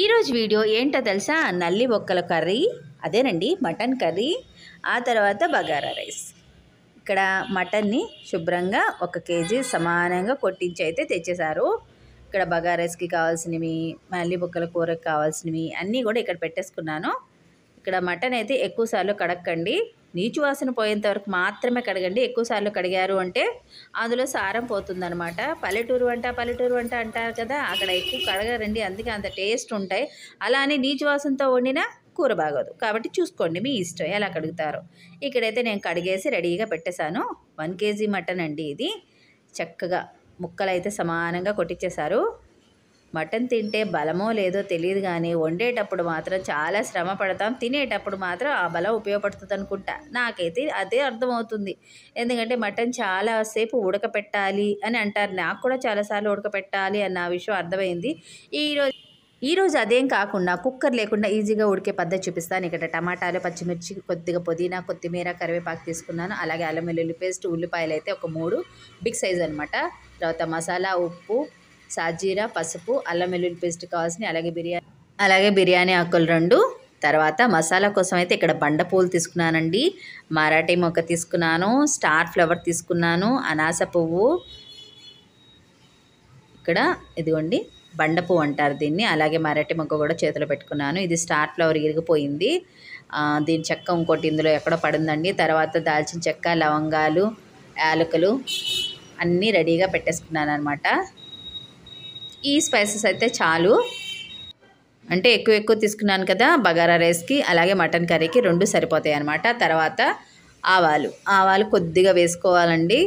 ఈరోజు వీడియో ఏంటో తెలుసా? నల్లి బొక్కల కర్రీ, అదేనండి మటన్ కర్రీ, ఆ తర్వాత బగారా రైస్. ఇక్కడ మటన్ని శుభ్రంగా 1 కేజీ సమానంగా కొట్టించి అయితే తెచ్చేశారు. ఇక్కడ బగారా రైస్కి కావాల్సినవి, నల్లి బొక్కల కూరకు కావాల్సినవి అన్నీ కూడా ఇక్కడ పెట్టేసుకున్నాను. ఇక్కడ మటన్ అయితే ఎక్కువ సార్లు కడక్కండి, నీచు వాసన పోయేంత వరకు మాత్రమే కడగండి. ఎక్కువ సార్లు కడిగారు అంటే అందులో సారం పోతుందనమాట. పల్లెటూరు వంట అంటారు కదా, అక్కడ ఎక్కువ కడగరండి, అందుకే అంత టేస్ట్ ఉంటాయి. అలా అని నీచు వాసనతో వండిన కూర బాగోదు. కాబట్టి చూసుకోండి, మీ ఇష్టం ఎలా కడుగుతారో. ఇక్కడైతే నేను కడిగేసి రెడీగా పెట్టేశాను. 1 కేజీ మటన్ అండి ఇది. చక్కగా ముక్కలు అయితే సమానంగా కొట్టించేశారు. మటన్ తింటే బలమో లేదో తెలియదు కానీ వండేటప్పుడు మాత్రం చాలా శ్రమ పడతాం, తినేటప్పుడు మాత్రం ఆ బలం ఉపయోగపడుతుంది అనుకుంటా. నాకైతే అదే అర్థమవుతుంది. ఎందుకంటే మటన్ చాలాసేపు ఉడకపెట్టాలి అని అంటారు. నాకు కూడా చాలాసార్లు ఉడకపెట్టాలి అన్న విషయం అర్థమైంది. ఈరోజు అదేం కాకుండా కుక్కర్ లేకుండా ఈజీగా ఉడికే పద్ధతి చూపిస్తాను. ఇక్కడ టమాటాలు, పచ్చిమిర్చి, కొద్దిగా పుదీనా, కొత్తిమీర, కరివేపాకు తీసుకున్నాను. అలాగే అల్లం వెల్లుల్లి పేస్ట్, ఉల్లిపాయలు అయితే ఒక 3 బిగ్ సైజ్ అనమాట. తర్వాత మసాలా, ఉప్పు, సాజీరా, పసుపు, అల్లం వెల్లుల్లి పేస్ట్ కావాల్సిన, అలాగే బిర్యానీ ఆకులు 2. తర్వాత మసాలా కోసం అయితే ఇక్కడ బండపూలు తీసుకున్నానండి, మరాఠీ మొగ్గ తీసుకున్నాను, స్టార్ ఫ్లవర్ తీసుకున్నాను, అనాస పువ్వు, ఇక్కడ ఇదిగోండి బండపువ్వు అంటారు దీన్ని, అలాగే మరాఠీ మొగ్గ కూడా చేతిలో పెట్టుకున్నాను. ఇది స్టార్ ఫ్లవర్ ఇరిగిపోయింది, దీని చెక్క ఇంకోటి ఇందులో ఎక్కడో పడిందండి. తర్వాత దాల్చిన చెక్క, లవంగాలు, యాలకులు అన్నీ రెడీగా పెట్టేసుకున్నాను అనమాట. ఈ స్పైసెస్ అయితే చాలు, అంటే ఎక్కువ తీసుకున్నాను కదా బగారా రైస్కి, అలాగే మటన్ కర్రీకి 2 సరిపోతాయి అనమాట. తర్వాత ఆవాలు కొద్దిగా వేసుకోవాలండి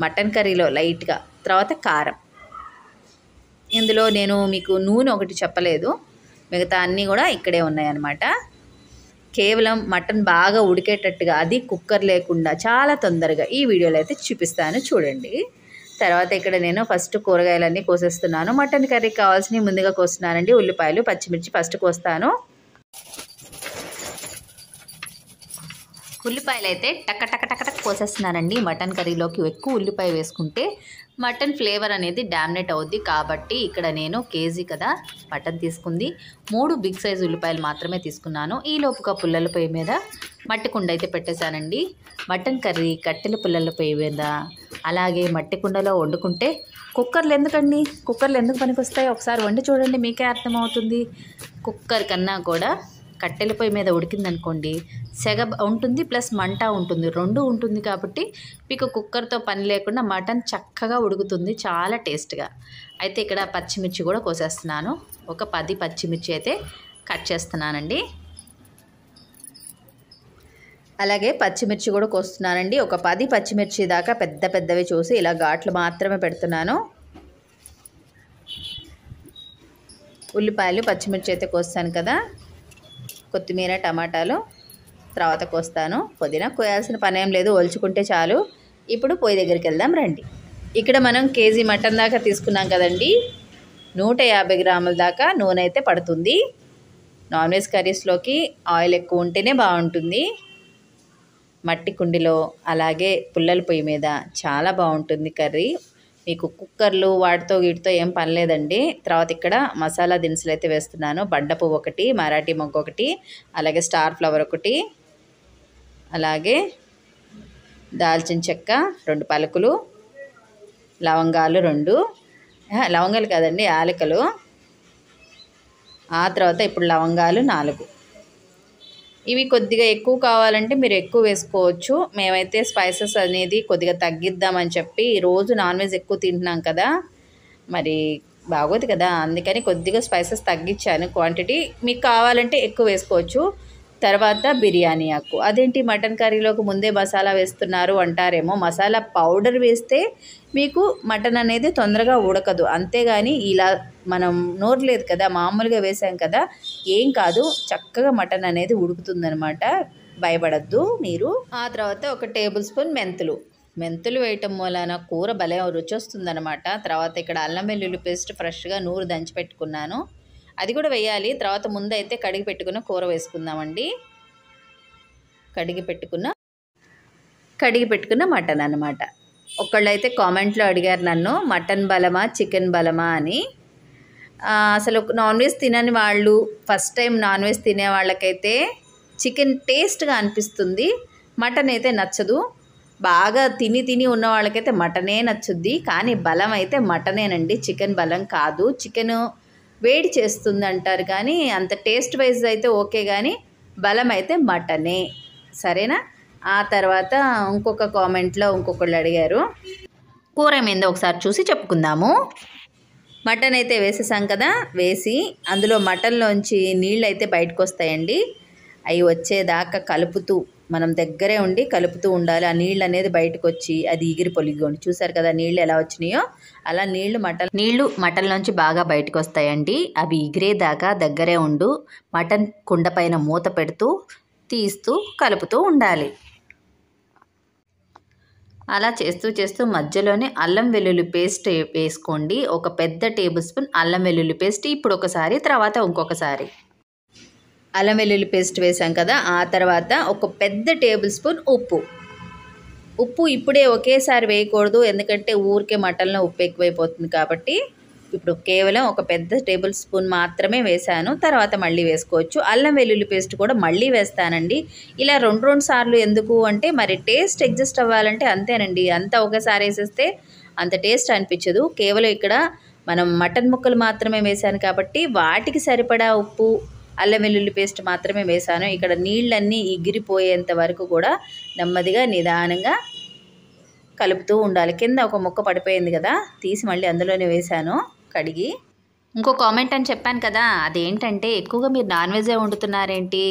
మటన్ కర్రీలో లైట్గా. తర్వాత కారం. ఇందులో నేను మీకు నూనె ఒకటి చెప్పలేదు, మిగతా అన్నీ కూడా ఇక్కడే ఉన్నాయన్నమాట. కేవలం మటన్ బాగా ఉడికేటట్టుగా, అది కుక్కర్ లేకుండా చాలా తొందరగా ఈ వీడియోలో అయితే చూపిస్తాను, చూడండి. తర్వాత ఇక్కడ నేను ఫస్ట్ కూరగాయలన్నీ కోసేస్తున్నాను. మటన్ కర్రీకి కావాల్సినవి ముందుగా కోస్తున్నానండి. ఉల్లిపాయలు, పచ్చిమిర్చి ఫస్ట్ కోస్తాను. ఉల్లిపాయలు అయితే టక కోసేస్తున్నానండి. మటన్ కర్రీలోకి ఎక్కువ ఉల్లిపాయ వేసుకుంటే మటన్ ఫ్లేవర్ అనేది డామినేట్ అవుద్ది. కాబట్టి ఇక్కడ నేను కేజీ కదా మటన్ తీసుకుంది, 3 బిగ్ సైజ్ ఉల్లిపాయలు మాత్రమే తీసుకున్నాను. ఈ లోపుగా పుల్లల పొయ్యి మీద మట్టి కుండ అయితే పెట్టేశానండి. మటన్ కర్రీ కట్టెల పుల్లల పొయ్యి మీద, అలాగే మట్టి కుండలో వండుకుంటే కుక్కర్లు ఎందుకు పనికొస్తాయి? ఒకసారి వండి చూడండి, మీకే అర్థమవుతుంది. కుక్కర్ కన్నా కూడా కట్టెల పొయ్యి మీద ఉడికిందనుకోండి, సెగ ఉంటుంది ప్లస్ మంట ఉంటుంది, 2 ఉంటుంది. కాబట్టి మీకు కుక్కర్తో పని లేకుండా మటన్ చక్కగా ఉడుకుతుంది, చాలా టేస్ట్గా. అయితే ఇక్కడ పచ్చిమిర్చి కూడా కోసేస్తున్నాను. ఒక 10 పచ్చిమిర్చి అయితే కట్ చేస్తున్నానండి. అలాగే పచ్చిమిర్చి కూడా కోస్తున్నానండి. ఒక 10 పచ్చిమిర్చి దాకా పెద్దవి చూసి ఇలా ఘాట్లు మాత్రమే పెడుతున్నాను. ఉల్లిపాయలు, పచ్చిమిర్చి అయితే కోస్తాను కదా, కొత్తిమీర, టమాటాలు తర్వాత కోస్తాను. పుదీనా కోయాల్సిన పని ఏం లేదు, ఒలుచుకుంటే చాలు. ఇప్పుడు పొయ్యి దగ్గరికి వెళ్దాం రండి. ఇక్కడ మనం కేజీ మటన్ దాకా తీసుకున్నాం కదండి, 150 గ్రాముల దాకా నూనె అయితే పడుతుంది. నాన్ వెజ్ కర్రీస్లోకి ఆయిల్ ఎక్కువ ఉంటేనే బాగుంటుంది. మట్టి కుండిలో అలాగే పుల్లల పొయ్యి మీద చాలా బాగుంటుంది కర్రీ. మీకు కుక్కర్లు వాటితో వీటితో ఏం పని లేదండి. తర్వాత ఇక్కడ మసాలా దినుసులు అయితే వేస్తున్నాను. బండపువ్వు 1, మరాఠీ మొగ్గ 1, అలాగే స్టార్ ఫ్లవర్ 1, అలాగే దాల్చిన చెక్క 2 పలుకులు, లవంగాలు 2, లవంగాలు కాదండి యాలకులు. ఆ తర్వాత ఇప్పుడు లవంగాలు 4. ఇవి కొద్దిగా ఎక్కువ కావాలంటే మీరు ఎక్కువ వేసుకోవచ్చు. మేమైతే స్పైసెస్ అనేది కొద్దిగా తగ్గిద్దామని చెప్పి, రోజు నాన్ వెజ్ ఎక్కువ తింటున్నాం కదా, మరి బాగోదు కదా, అందుకని కొద్దిగా స్పైసెస్ తగ్గించాను క్వాంటిటీ. మీకు కావాలంటే ఎక్కువ వేసుకోవచ్చు. తర్వాత బిర్యానీ ఆకు. అదేంటి మటన్ కర్రీలోకి ముందే మసాలా వేస్తున్నారు అంటారేమో, మసాలా పౌడర్ వేస్తే మీకు మటన్ అనేది తొందరగా ఉడకదు, అంతేగాని ఇలా మనం నోరు లేదు కదా, మామూలుగా వేసాం కదా, ఏం కాదు, చక్కగా మటన్ అనేది ఉడుకుతుందనమాట, భయపడద్దు మీరు. ఆ తర్వాత 1 టేబుల్ స్పూన్ మెంతులు వేయటం మూలాన కూర భలే రుచి వస్తుందనమాట. తర్వాత ఇక్కడ అల్లం వెల్లుల్లి పేస్ట్ ఫ్రెష్గా నూరు దంచి పెట్టుకున్నాను, అది కూడా వేయాలి. తర్వాత ముందైతే కడిగి పెట్టుకున్న కూర వేసుకుందామండి. కడిగి పెట్టుకున్న మటన్ అన్నమాట. ఒకళ్ళైతే కామెంట్లో అడిగారు నన్ను, మటన్ బలమా చికెన్ బలమా అని. అసలు నాన్ వెజ్ తినని వాళ్ళు, ఫస్ట్ టైం నాన్ వెజ్ తినే వాళ్ళకైతే చికెన్ టేస్ట్గా అనిపిస్తుంది, మటన్ అయితే నచ్చదు. బాగా తిని ఉన్న వాళ్ళకైతే మటనే నచ్చుద్ది. కానీ బలం అయితే మటనేనండి, చికెన్ బలం కాదు. చికెన్ వేడి చేస్తుంది అంటారు కానీ అంత టేస్ట్ వైజ్ అయితే ఓకే, కానీ బలం అయితే మటనే. సరేనా? ఆ తర్వాత ఇంకొక కామెంట్లో ఇంకొకళ్ళు అడిగారు, కూర ఏమైందో ఒకసారి చూసి చెప్పుకుందాము. మటన్ అయితే వేసేసాం కదా, వేసి అందులో మటన్లోంచి నీళ్ళు అయితే బయటకు వస్తాయండి. అవి వచ్చేదాకా కలుపుతూ, మనం దగ్గరే ఉండి కలుపుతూ ఉండాలి. ఆ నీళ్ళు అనేది బయటకు వచ్చి అది ఎగిరి పొలిగోండి. చూసారు కదా నీళ్ళు ఎలా వచ్చినాయో, అలా నీళ్ళు మటన్లోంచి బాగా బయటకు వస్తాయండి. అవి ఎగిరేదాకా దగ్గరే ఉండు, మటన్ కుండ పైన మూత పెడుతూ తీస్తూ కలుపుతూ ఉండాలి. అలా చేస్తూ మధ్యలోనే అల్లం వెల్లుల్లి పేస్ట్ వేసుకోండి. ఒక పెద్ద టేబుల్ స్పూన్ అల్లం వెల్లుల్లి పేస్ట్. ఇప్పుడు ఒకసారి, తర్వాత ఇంకొకసారి అల్లం వెల్లుల్లి పేస్ట్ వేసాం కదా. ఆ తర్వాత ఒక పెద్ద టేబుల్ స్పూన్ ఉప్పు ఇప్పుడే ఒకేసారి వేయకూడదు, ఎందుకంటే ఊరికే మటన్లో ఉప్పు ఎక్కువైపోతుంది కాబట్టి ఇప్పుడు కేవలం ఒక పెద్ద టేబుల్ స్పూన్ మాత్రమే వేసాను. తర్వాత మళ్ళీ వేసుకోవచ్చు. అల్లం వెల్లుల్లి పేస్ట్ కూడా మళ్ళీ వేస్తానండి. ఇలా రెండు సార్లు ఎందుకు అంటే మరి టేస్ట్ అడ్జస్ట్ అవ్వాలంటే అంతేనండి. అంతా ఒకసారి వేసేస్తే అంత టేస్ట్ అనిపించదు. కేవలం ఇక్కడ మనం మటన్ ముక్కలు మాత్రమే వేసాను కాబట్టి వాటికి సరిపడా ఉప్పు, అల్లం వెల్లుల్లి పేస్ట్ మాత్రమే వేసాను. ఇక్కడ నీళ్ళన్నీ ఎగిరిపోయేంత వరకు కూడా నెమ్మదిగా నిదానంగా కలుపుతూ ఉండాలి. కింద ఒక ముక్క పడిపోయింది కదా, తీసి మళ్ళీ అందులోనే వేసాను కడిగి. ఇంకో కామెంట్ అని చెప్పాను కదా, అదేంటంటే ఎక్కువగా మీరు నాన్ వెజే వండుతున్నారేంటి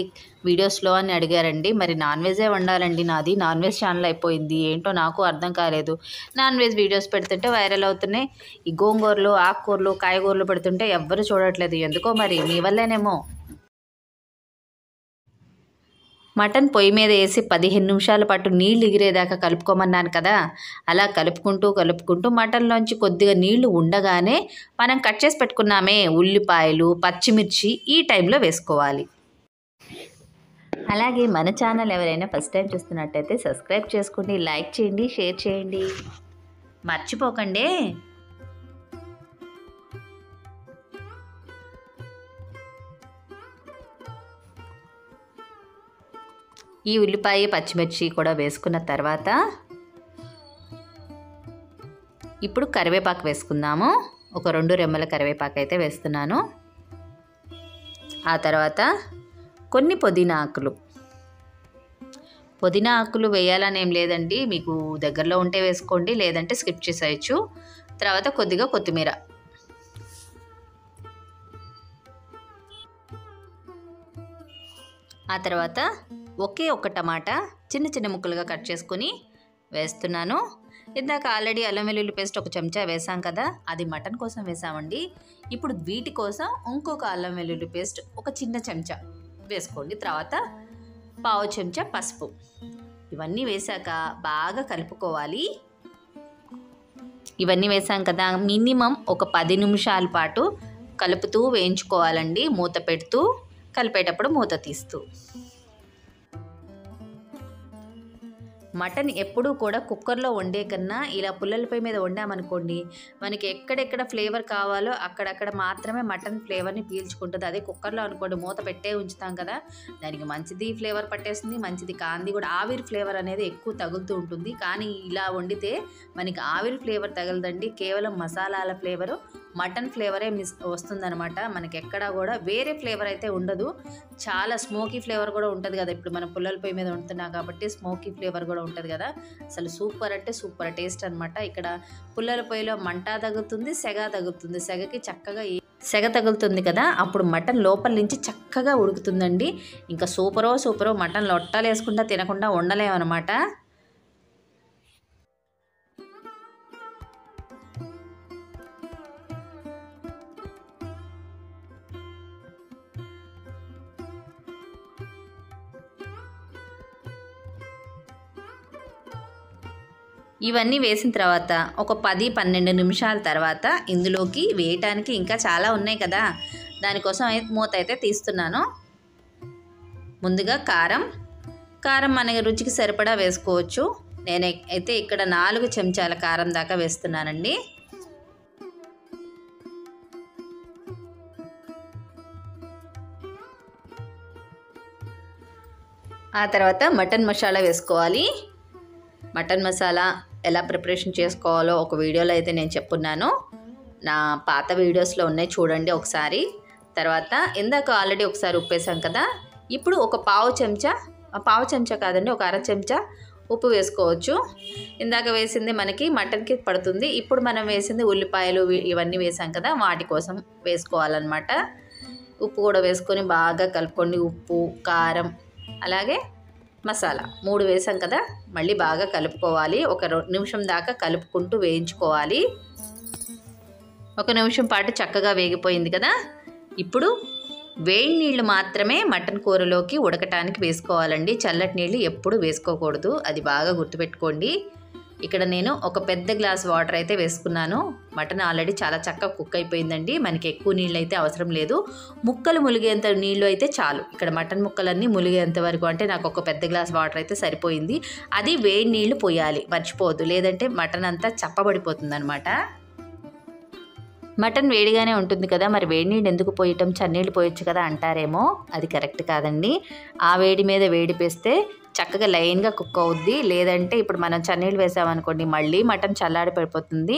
వీడియోస్లో అని అడిగారండి. మరి నాన్ వెజే వండాలండి, నాది నాన్ వెజ్ ఛానల్ అయిపోయింది. ఏంటో నాకు అర్థం కాలేదు. నాన్ వెజ్ వీడియోస్ పెడుతుంటే వైరల్ అవుతున్నాయి. ఈ గోంగూరలు, ఆకుకూరలు, కాయగూరలు పెడుతుంటే ఎవ్వరు చూడట్లేదు. ఎందుకో మరి మీ వల్లేనేమో. మటన్ పొయ్యి మీద వేసి 15 నిమిషాల పాటు నీళ్ళు ఎగిరేదాకా కలుపుకోమన్నాను కదా, అలా కలుపుకుంటూ మటన్లోంచి కొద్దిగా నీళ్లు ఉండగానే మనం కట్ చేసి పెట్టుకున్నామే ఉల్లిపాయలు, పచ్చిమిర్చి ఈ టైంలో వేసుకోవాలి. అలాగే మన ఛానల్ ఎవరైనా ఫస్ట్ టైం చూస్తున్నట్టయితే సబ్స్క్రైబ్ చేసుకోండి, లైక్ చేయండి, షేర్ చేయండి, మర్చిపోకండి. ఈ ఉల్లిపాయ, పచ్చిమిర్చి కూడా వేసుకున్న తర్వాత ఇప్పుడు కరివేపాకు వేసుకుందాము. ఒక 2 రెమ్మల కరివేపాకు అయితే వేస్తున్నాను. ఆ తర్వాత కొన్ని పుదీనా ఆకులు వేయాలని ఏం లేదండి, మీకు దగ్గరలో ఉంటే వేసుకోండి, లేదంటే స్కిప్ చేసేయచ్చు. తర్వాత కొద్దిగా కొత్తిమీర, ఆ తర్వాత ఒకే ఒక టమాటా చిన్న ముక్కలుగా కట్ చేసుకొని వేస్తున్నాను. ఇందాక ఆల్రెడీ అల్లం వెల్లుల్లి పేస్ట్ 1 చెంచా వేసాం కదా, అది మటన్ కోసం వేసామండి. ఇప్పుడు వీటి కోసం ఇంకొక అల్లం వెల్లుల్లి పేస్ట్ 1 చిన్న చెంచా వేసుకోండి. తర్వాత 1/2 చెంచా పసుపు. ఇవన్నీ వేసాక బాగా కలుపుకోవాలి. ఇవన్నీ వేసాం కదా, మినిమం ఒక 10 నిమిషాల పాటు కలుపుతూ వేయించుకోవాలండి. మూత పెడుతూ, కలిపేటప్పుడు మూత తీస్తూ. మటన్ ఎప్పుడూ కూడా కుక్కర్లో వండే కన్నా ఇలా పుల్లలపై మీద వండామనుకోండి, మనకి ఎక్కడెక్కడ ఫ్లేవర్ కావాలో అక్కడక్కడ మాత్రమే మటన్ ఫ్లేవర్ని పీల్చుకుంటుంది. అదే కుక్కర్లో అనుకోండి మూత పెట్టే ఉంచుతాం కదా, దానికి మంచిది ఫ్లేవర్ పట్టేస్తుంది, మంచిది కాంది కూడా ఆవిరి ఫ్లేవర్ అనేది ఎక్కువ తగులుతూ ఉంటుంది. కానీ ఇలా వండితే మనకి ఆవిరి ఫ్లేవర్ తగలదండి, కేవలం మసాలాల ఫ్లేవరు, మటన్ ఫ్లేవరే వస్తుందన్నమాట. మనకి ఎక్కడా కూడా వేరే ఫ్లేవర్ అయితే ఉండదు. చాలా స్మోకీ ఫ్లేవర్ కూడా ఉంటుంది కదా, ఇప్పుడు మనం పుల్లల పొయ్యి మీద వండుతున్నాం కాబట్టి స్మోకీ ఫ్లేవర్ కూడా ఉంటుంది కదా. అసలు సూపర్ అంటే సూపర్ టేస్ట్ అనమాట. ఇక్కడ పుల్లల పొయ్యిలో మంట తగ్గుతుంది, సెగ తగ్గుతుంది. సెగకి చక్కగా సెగ తగులుతుంది కదా, అప్పుడు మటన్ లోపల నుంచి చక్కగా ఉడుకుతుందండి. ఇంకా సూపరో మటన్ లొట్టాలు వేసుకుంటా తినకుండా ఉండలేమన్నమాట. ఇవన్నీ వేసిన తర్వాత ఒక 10-12 నిమిషాల తర్వాత ఇందులోకి వేయటానికి ఇంకా చాలా ఉన్నాయి కదా, దానికోసం మూత అయితే తీస్తున్నాను. ముందుగా కారం మన రుచికి సరిపడా వేసుకోవచ్చు. నేనైతే ఇక్కడ 4 చెంచాల కారం దాకా వేస్తున్నానండి. ఆ తర్వాత మటన్ మసాలా వేసుకోవాలి. మటన్ మసాలా ఎలా ప్రిపరేషన్ చేసుకోవాలో ఒక వీడియోలో అయితే నేను చెప్పున్నాను. నా పాత వీడియోస్లో ఉన్నాయి, చూడండి ఒకసారి. తర్వాత ఇందాక ఆల్రెడీ ఒకసారి ఉప్పు వేసాం కదా, ఇప్పుడు ఒక పావు చెంచా కాదండి, ఒక అర చెంచా ఉప్పు వేసుకోవచ్చు. ఇందాక వేసింది మనకి మటన్కి పడుతుంది. ఇప్పుడు మనం వేసింది ఉల్లిపాయలు ఇవన్నీ వేసాం కదా, వాటి కోసం వేసుకోవాలన్నమాట. ఉప్పు కూడా వేసుకొని బాగా కలుపుకోండి. ఉప్పు, కారం, అలాగే మసాలా 3 వేసాం కదా, మళ్ళీ బాగా కలుపుకోవాలి. ఒక 2 నిమిషం దాకా కలుపుకుంటూ వేయించుకోవాలి. 1 నిమిషం పాటు చక్కగా వేగిపోయింది కదా. ఇప్పుడు వేడి నీళ్ళు మాత్రమే మటన్ కూరలోకి ఉడకటానికి వేసుకోవాలండి. చల్లటి నీళ్ళు ఎప్పుడు వేసుకోకూడదు, అది బాగా గుర్తుపెట్టుకోండి. ఇక్కడ నేను ఒక పెద్ద గ్లాస్ వాటర్ అయితే వేసుకున్నాను. మటన్ ఆల్రెడీ చాలా చక్కగా కుక్ అయిపోయిందండి. మనకి ఎక్కువ నీళ్ళు అయితే అవసరం లేదు. ముక్కలు ములిగేంత నీళ్ళు అయితే చాలు. ఇక్కడ మటన్ ముక్కలన్నీ ములిగేంత వరకు, అంటే నాకు ఒక పెద్ద గ్లాస్ వాటర్ అయితే సరిపోయింది. అది వేడి నీళ్ళు పోయాలి, మర్చిపోవద్దు, లేదంటే మటన్ అంతా చప్పబడిపోతుంది అనమాట. మటన్ వేడిగానే ఉంటుంది కదా, మరి వేడి నీళ్ళు ఎందుకు పోయటం, చన్నీళ్ళు పోయొచ్చు కదా అంటారేమో. అది కరెక్ట్ కాదండి. ఆ వేడి మీద వేడి వేస్తే చక్కగా లైన్గా కుక్ అవుద్ది. లేదంటే ఇప్పుడు మనం చన్నీళ్ళు వేసామనుకోండి, మళ్ళీ మటన్ చల్లారి పడిపోతుంది,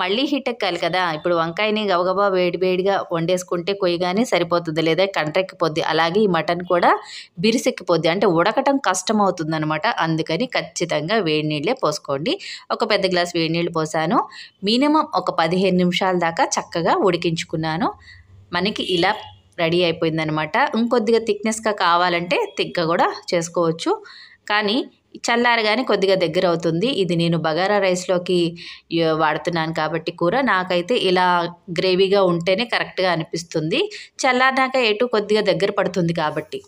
మళ్ళీ హీట్ ఎక్కాలి కదా. ఇప్పుడు వంకాయని గబగబా వేడిగా వండేసుకుంటే కొయ్యగానే సరిపోతుంది, లేదా కంట్రెక్కిపోద్ది. అలాగే ఈ మటన్ కూడా బిరిసెక్కిపోద్ది, అంటే ఉడకటం కష్టం అవుతుంది అనమాట. అందుకని ఖచ్చితంగా వేడి నీళ్ళే పోసుకోండి. ఒక పెద్ద గ్లాస్ వేడి నీళ్ళు పోసాను. మినిమం ఒక 15 నిమిషాల దాకా చక్కగా ఉడికించుకున్నాను. మనకి ఇలా రెడీ అయిపోయిందనమాట. ఇంకొద్దిగా థిక్నెస్గా కావాలంటే థిక్గా కూడా చేసుకోవచ్చు, కానీ చల్లారగానే కొద్దిగా దగ్గర అవుతుంది. ఇది నేను బగారా రైస్లోకి వాడుతున్నాను కాబట్టి కూర నాకైతే ఇలా గ్రేవీగా ఉంటేనే కరెక్ట్గా అనిపిస్తుంది. చల్లారినాక ఎటు కొద్దిగా దగ్గర పడుతుంది కాబట్టి.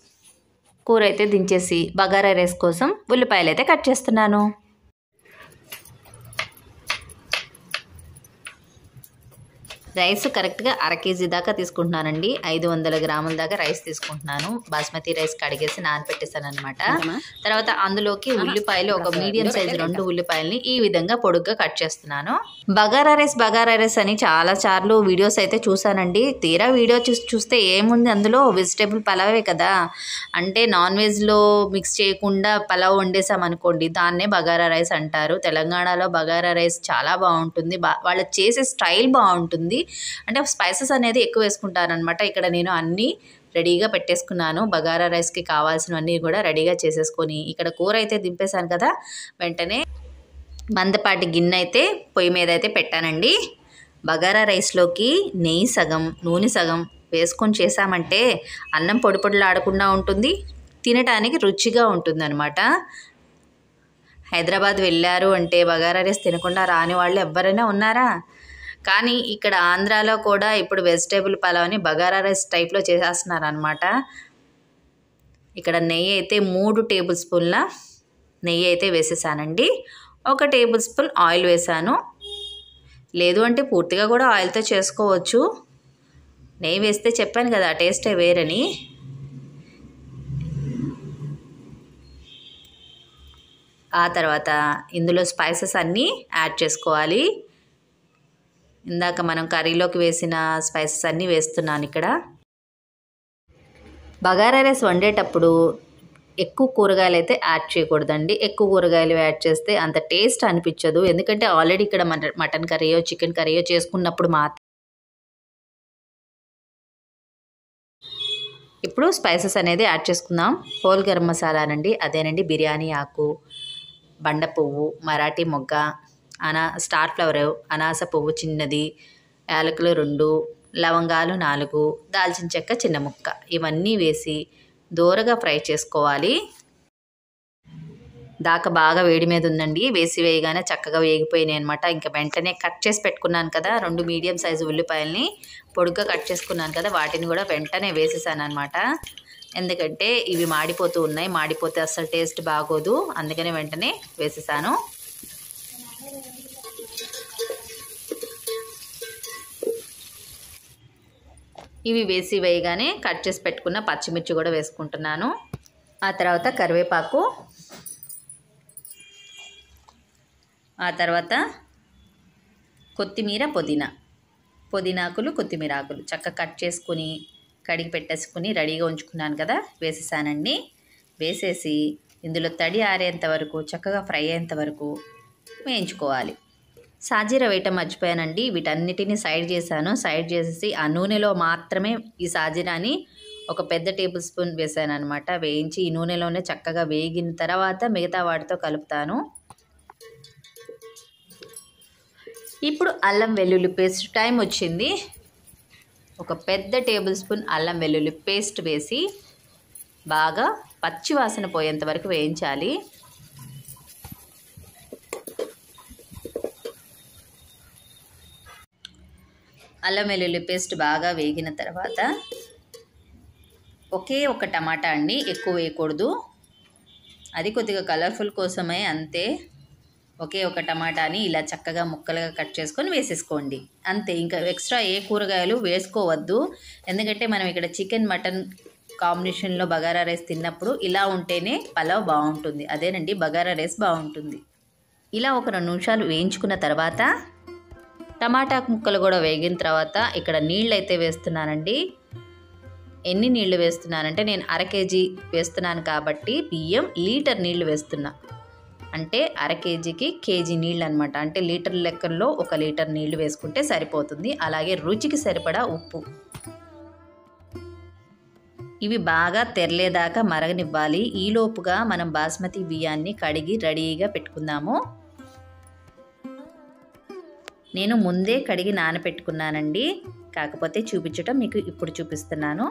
కూర అయితే దించేసి బగారా రైస్ కోసం ఉల్లిపాయలు అయితే కట్ చేస్తున్నాను. రైస్ కరెక్ట్గా 1/2 కేజీ దాకా తీసుకుంటున్నానండి. 500 గ్రాముల దాకా రైస్ తీసుకుంటున్నాను. బాస్మతి రైస్ కడిగేసి నానబెట్టేసాను అనమాట. తర్వాత అందులోకి ఉల్లిపాయలు, ఒక మీడియం సైజు 2 ఉల్లిపాయలని ఈ విధంగా పొడుగ్గా కట్ చేస్తున్నాను. బగారా రైస్ అని చాలా సార్లు వీడియోస్ అయితే చూసానండి. తీరా వీడియో చూస్తే ఏముంది అందులో, వెజిటేబుల్ పలావే కదా. అంటే నాన్ వెజ్లో మిక్స్ చేయకుండా పలావ్ వండేసామనుకోండి, దాన్నే బగారా రైస్ అంటారు. తెలంగాణలో బగారా రైస్ చాలా బాగుంటుంది, వాళ్ళు చేసే స్టైల్ బాగుంటుంది. అంటే స్పైసెస్ అనేది ఎక్కువ వేసుకుంటారనమాట. ఇక్కడ నేను అన్నీ రెడీగా పెట్టేసుకున్నాను. బగారా రైస్కి కావాల్సినవన్నీ కూడా రెడీగా చేసేసుకొని ఇక్కడ కూర అయితే దింపేశాను కదా, వెంటనే మందపాటి గిన్నె అయితే పొయ్యి మీద అయితే పెట్టానండి. బగారా రైస్లోకి నెయ్యి సగం, నూనె సగం వేసుకొని చేసామంటే అన్నం పొడి పొడిలాడకుండా ఉంటుంది, తినటానికి రుచిగా ఉంటుందన్నమాట. హైదరాబాద్ వెళ్ళారు అంటే బగారా రైస్ తినకుండా రాని వాళ్ళు ఎవరైనా ఉన్నారా? కానీ ఇక్కడ ఆంధ్రాలో కూడా ఇప్పుడు వెజిటేబుల్ పలావ్ని బగారా రైస్ టైప్లో చేసేస్తున్నారు అనమాట. ఇక్కడ నెయ్యి అయితే 3 టేబుల్ స్పూన్ల నెయ్యి అయితే వేసేసానండి. 1 టేబుల్ స్పూన్ ఆయిల్ వేసాను. లేదు అంటే పూర్తిగా కూడా ఆయిల్తో చేసుకోవచ్చు. నెయ్యి వేస్తే చెప్పాను కదా టేస్టే వేరని. ఆ తర్వాత ఇందులో స్పైసెస్ అన్నీ యాడ్ చేసుకోవాలి. ఇందాక మనం కర్రీలోకి వేసిన స్పైసెస్ అన్నీ వేస్తున్నాను ఇక్కడ. బగారా రైస్ వండేటప్పుడు ఎక్కువ కూరగాయలు అయితే యాడ్ చేయకూడదండి. ఎక్కువ కూరగాయలు యాడ్ చేస్తే అంత టేస్ట్ అనిపించదు. ఎందుకంటే ఆల్రెడీ ఇక్కడ మటన్ కర్రీయో చికెన్ కర్రీయో చేసుకున్నప్పుడు మాత్రం. ఇప్పుడు స్పైసెస్ అనేది యాడ్ చేసుకుందాం. హోల్ గరం మసాలానండి, అదేనండి బిర్యానీ ఆకు, బండ పువ్వు, మరాఠీ మొగ్గ, స్టార్ ఫ్లవర్, అనాస పువ్వు చిన్నది, యాలకులు 2, లవంగాలు 4, దాల్చిన చెక్క చిన్న ముక్క, ఇవన్నీ వేసి దోరగా ఫ్రై చేసుకోవాలి. దాకా బాగా వేడి మీద ఉందండి. వేయగానే చక్కగా వేగిపోయినాయి అనమాట. ఇంకా వెంటనే కట్ చేసి పెట్టుకున్నాను కదా 2 మీడియం సైజు ఉల్లిపాయలని పొడుగ్గా కట్ చేసుకున్నాను కదా, వాటిని కూడా వెంటనే వేసేసాను అనమాట. ఎందుకంటే ఇవి మాడిపోతూ ఉన్నాయి, మాడిపోతే అస్సలు టేస్ట్ బాగోదు, అందుకని వెంటనే వేసేసాను. ఇవి వేయగానే కట్ చేసి పెట్టుకున్న పచ్చిమిర్చి కూడా వేసుకుంటున్నాను. ఆ తర్వాత కరివేపాకు, ఆ తర్వాత కొత్తిమీర, పుదీనాకులు, కొత్తిమీర ఆకులు చక్కగా కట్ చేసుకుని కడిగి పెట్టేసుకుని రెడీగా ఉంచుకున్నాను కదా, వేసేసానండి. వేసేసి ఇందులో తడి ఆరేంత వరకు చక్కగా ఫ్రై అయ్యేంత వరకు వేయించుకోవాలి. సాజీరా వేయటం మర్చిపోయానండి. వీటన్నిటిని సైడ్ చేశాను. సైడ్ చేసేసి ఆ నూనెలో మాత్రమే ఈ సాజీరాని ఒక పెద్ద టేబుల్ స్పూన్ వేసాను అనమాట. వేయించి ఈ నూనెలోనే చక్కగా వేగిన తర్వాత మిగతా వాటితో కలుపుతాను. ఇప్పుడు అల్లం వెల్లుల్లి పేస్ట్ టైం వచ్చింది. ఒక పెద్ద టేబుల్ స్పూన్ అల్లం వెల్లుల్లి పేస్ట్ వేసి బాగా పచ్చి వాసన పోయేంత వరకు వేయించాలి. అల్లం వెల్లుల్లి పేస్ట్ బాగా వేగిన తర్వాత ఒకే ఒక టమాటా అండి, ఎక్కువ వేయకూడదు. అది కొద్దిగా కలర్ఫుల్ కోసమే అంతే. ఒకే ఒక టమాటాని ఇలా చక్కగా ముక్కలుగా కట్ చేసుకొని వేసేసుకోండి అంతే. ఇంకా ఎక్స్ట్రా ఏ కూరగాయలు వేసుకోవద్దు. ఎందుకంటే మనం ఇక్కడ చికెన్ మటన్ కాంబినేషన్లో బగారా రైస్ తిన్నప్పుడు ఇలా ఉంటేనే పలావ్ బాగుంటుంది. అదేనండి బగారా రైస్ బాగుంటుంది. ఇలా ఒక 2 నిమిషాలు వేయించుకున్న తర్వాత టమాటా ముక్కలు కూడా వేగిన తర్వాత ఇక్కడ నీళ్ళు అయితే వేస్తున్నానండి. ఎన్ని నీళ్లు వేస్తున్నానంటే నేను 1/2 కేజీ వేస్తున్నాను కాబట్టి బియ్యం లీటర్ నీళ్లు వేస్తున్నా. అంటే 1/2 కేజీకి కేజీ నీళ్ళు అనమాట. అంటే లీటర్ లెక్కల్లో 1 లీటర్ నీళ్లు వేసుకుంటే సరిపోతుంది. అలాగే రుచికి సరిపడా ఉప్పు. ఇవి బాగా తెరలేదాకా మరగనివ్వాలి. ఈలోపుగా మనం బాస్మతి బియ్యాన్ని కడిగి రెడీగా పెట్టుకుందాము. నేను ముందే కడిగి నానపెట్టుకున్నానండి. కాకపోతే చూపించటం మీకు ఇప్పుడు చూపిస్తున్నాను.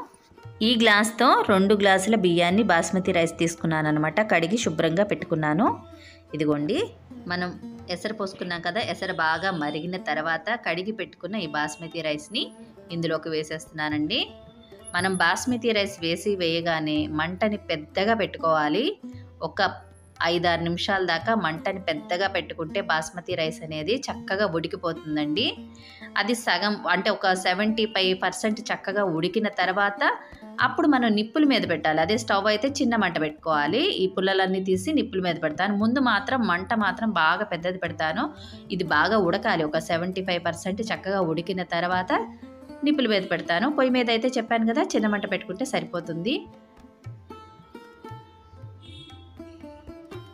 ఈ గ్లాస్తో 2 గ్లాసుల బియ్యాన్ని బాస్మతి రైస్ తీసుకున్నాను అనమాట. కడిగి శుభ్రంగా పెట్టుకున్నాను. ఇదిగోండి మనం ఎసరు పోసుకున్నాం కదా. ఎసరు బాగా మరిగిన తర్వాత కడిగి పెట్టుకున్న ఈ బాస్మతి రైస్ని ఇందులోకి వేసేస్తున్నానండి. మనం బాస్మతి రైస్ వేయగానే మంటని పెద్దగా పెట్టుకోవాలి. ఒక 5-6 నిమిషాల దాకా మంటని పెద్దగా పెట్టుకుంటే బాస్మతి రైస్ అనేది చక్కగా ఉడికిపోతుందండి. అది సగం అంటే ఒక 75% చక్కగా ఉడికిన తర్వాత అప్పుడు మనం నిప్పుల మీద పెట్టాలి. అదే స్టవ్ అయితే చిన్న మంట పెట్టుకోవాలి. ఈ పుల్లలన్నీ తీసి నిప్పుల మీద పెడతాను. ముందు మాత్రం మంట మాత్రం బాగా పెద్దది పెడతాను. ఇది బాగా ఉడకాలి. ఒక 75% చక్కగా ఉడికిన తర్వాత నిప్పుల మీద పెడతాను. పొయ్యి మీద అయితే చెప్పాను కదా చిన్న మంట పెట్టుకుంటే సరిపోతుంది.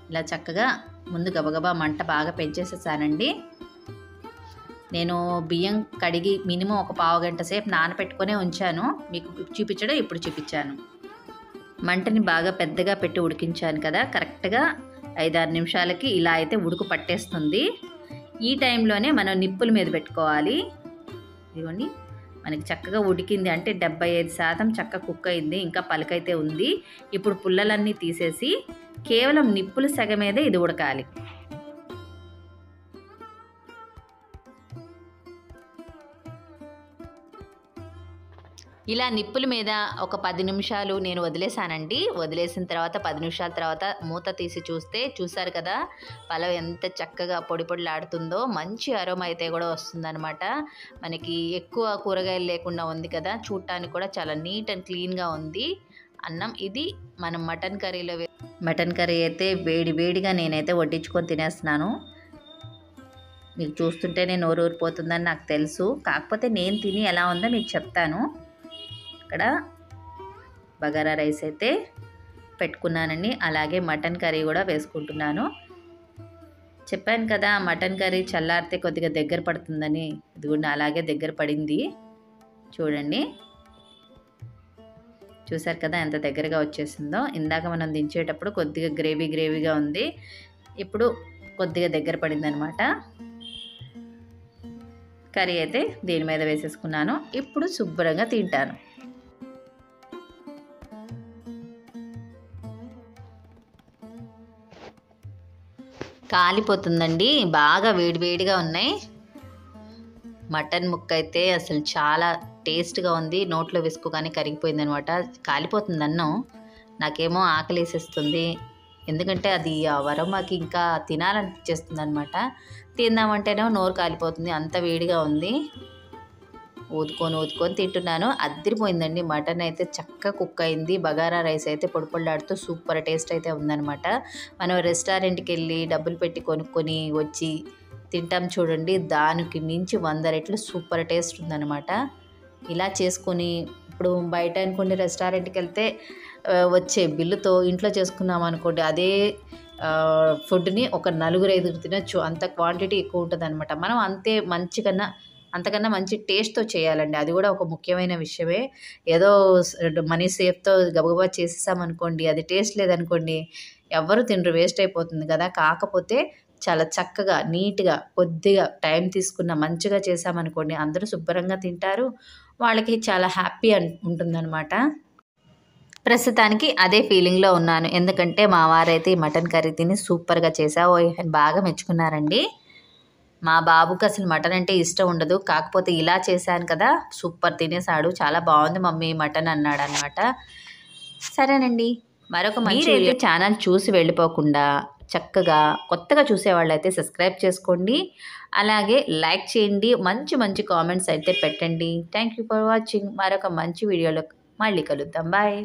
ఇలా చక్కగా ముందు గబగబా మంట బాగా పెంచేసేసానండి. నేను బియ్యం కడిగి మినిమం ఒక పావు గంట సేపు నానపెట్టుకునే ఉంచాను. మీకు చూపించడం ఇప్పుడు చూపించాను. మంటని బాగా పెద్దగా పెట్టి ఉడికించాను కదా. కరెక్ట్గా 5-6 నిమిషాలకి ఇలా అయితే ఉడుకు పట్టేస్తుంది. ఈ టైంలోనే మనం నిప్పుల మీద పెట్టుకోవాలి. ఇదిగోండి మనకి చక్కగా ఉడికింది అంటే 75% చక్కగా కుక్ అయింది. ఇంకా పలకైతే ఉంది. ఇప్పుడు పుల్లలన్నీ తీసేసి కేవలం నిప్పుల సెగ మీదే ఇది ఉడకాలి. ఇలా నిప్పుల మీద ఒక 10 నిమిషాలు నేను వదిలేసానండి. వదిలేసిన తర్వాత 10 నిమిషాల తర్వాత మూత తీసి చూసారు కదా పలావ్ ఎంత చక్కగా పొడి పొడిలాడుతుందో. మంచి అరోమా అయితే కూడా వస్తుందన్నమాట. మనకి ఎక్కువ కూరగాయలు లేకుండా ఉంది కదా. చూడటానికి కూడా చాలా నీట్ అండ్ క్లీన్గా ఉంది అన్నం. ఇది మనం మటన్ కర్రీలో మటన్ కర్రీ అయితే వేడిగా నేనైతే వడ్డించుకొని తినేస్తున్నాను. మీకు చూస్తుంటేనే నోరు ఊరిపోతుందని నాకు తెలుసు. కాకపోతే నేను తిని ఎలా ఉందో మీకు చెప్తాను. ఇక్కడ బగారా రైస్ అయితే పెట్టుకున్నానండి. అలాగే మటన్ కర్రీ కూడా వేసుకుంటున్నాను. చెప్పాను కదా మటన్ కర్రీ చల్లారితే కొద్దిగా దగ్గర పడుతుందని. ఇదిగోండి అలాగే దగ్గర పడింది. చూడండి చూసారు కదా ఎంత దగ్గరగా వచ్చేసిందో. ఇందాక మనం దించేటప్పుడు కొద్దిగా గ్రేవీగా ఉంది. ఇప్పుడు కొద్దిగా దగ్గర పడింది అనమాట. కర్రీ అయితే దీని మీద వేసేసుకున్నాను. ఇప్పుడు శుభ్రంగా తింటాను. కాలిపోతుందండి. బాగా వేడిగా ఉన్నాయి. మటన్ ముక్క అయితే అసలు చాలా టేస్ట్గా ఉంది. నోట్లో వేసుకోగానే కరిగిపోయింది అనమాట. కాలిపోతుంది అన్నం. నాకేమో ఆకలి వేసేస్తుంది. ఎందుకంటే అది ఆ వరమాకి ఇంకా తినాలనిపించేస్తుంది అనమాట. తిందామంటేనేమో నోరు కాలిపోతుంది. అంత వేడిగా ఉంది. ఊదుకొని తింటున్నాను. అద్దరిపోయిందండి. మటన్ అయితే చక్కగా కుక్ అయింది. బగారా రైస్ అయితే పొడిపొడిలాడుతూ సూపర్ టేస్ట్ అయితే ఉందన్నమాట. మనం రెస్టారెంట్కి వెళ్ళి డబ్బులు పెట్టి కొనుక్కొని వచ్చి తింటాం చూడండి. దానికి మించి 100 రెట్లు సూపర్ టేస్ట్ ఉందన్నమాట. ఇలా చేసుకొని ఇప్పుడు బయట అనుకోండి రెస్టారెంట్కి వెళ్తే వచ్చే బిల్లుతో ఇంట్లో చేసుకున్నాం అనుకోండి అదే ఫుడ్ని ఒక 4-5 తినొచ్చు. అంత క్వాంటిటీ ఎక్కువ ఉంటుంది అనమాట. మనం అంతకన్నా మంచి టేస్ట్తో చేయాలండి. అది కూడా ఒక ముఖ్యమైన విషయమే. ఏదో మనీ సేఫ్తో గబగబా చేసేసామనుకోండి అది టేస్ట్ లేదనుకోండి ఎవ్వరు తినరు, వేస్ట్ అయిపోతుంది కదా. కాకపోతే చాలా చక్కగా నీట్గా కొద్దిగా టైం తీసుకున్న మంచిగా చేసామనుకోండి అందరూ శుభ్రంగా తింటారు. వాళ్ళకి చాలా హ్యాపీ ఉంటుందన్నమాట. ప్రస్తుతానికి అదే ఫీలింగ్లో ఉన్నాను. ఎందుకంటే మా వారైతే ఈ మటన్ కర్రీ తిని సూపర్గా చేసావు అని బాగా మెచ్చుకున్నారండి. మా బాబుకి అసలు మటన్ అంటే ఇష్టం ఉండదు. కాకపోతే ఇలా చేశాను కదా సూపర్ తినేసాడు. చాలా బాగుంది మమ్మీ మటన్ అన్నాడు అనమాట. సరేనండి, మరొక మీరైతే ఛానల్ చూసి వెళ్ళిపోకుండా చక్కగా కొత్తగా చూసేవాళ్ళైతే సబ్స్క్రైబ్ చేసుకోండి, అలాగే లైక్ చేయండి, మంచి మంచి కామెంట్స్ అయితే పెట్టండి. Thank you for watching. మరొక మంచి వీడియోలో మళ్ళీ కలుద్దాం. బాయ్.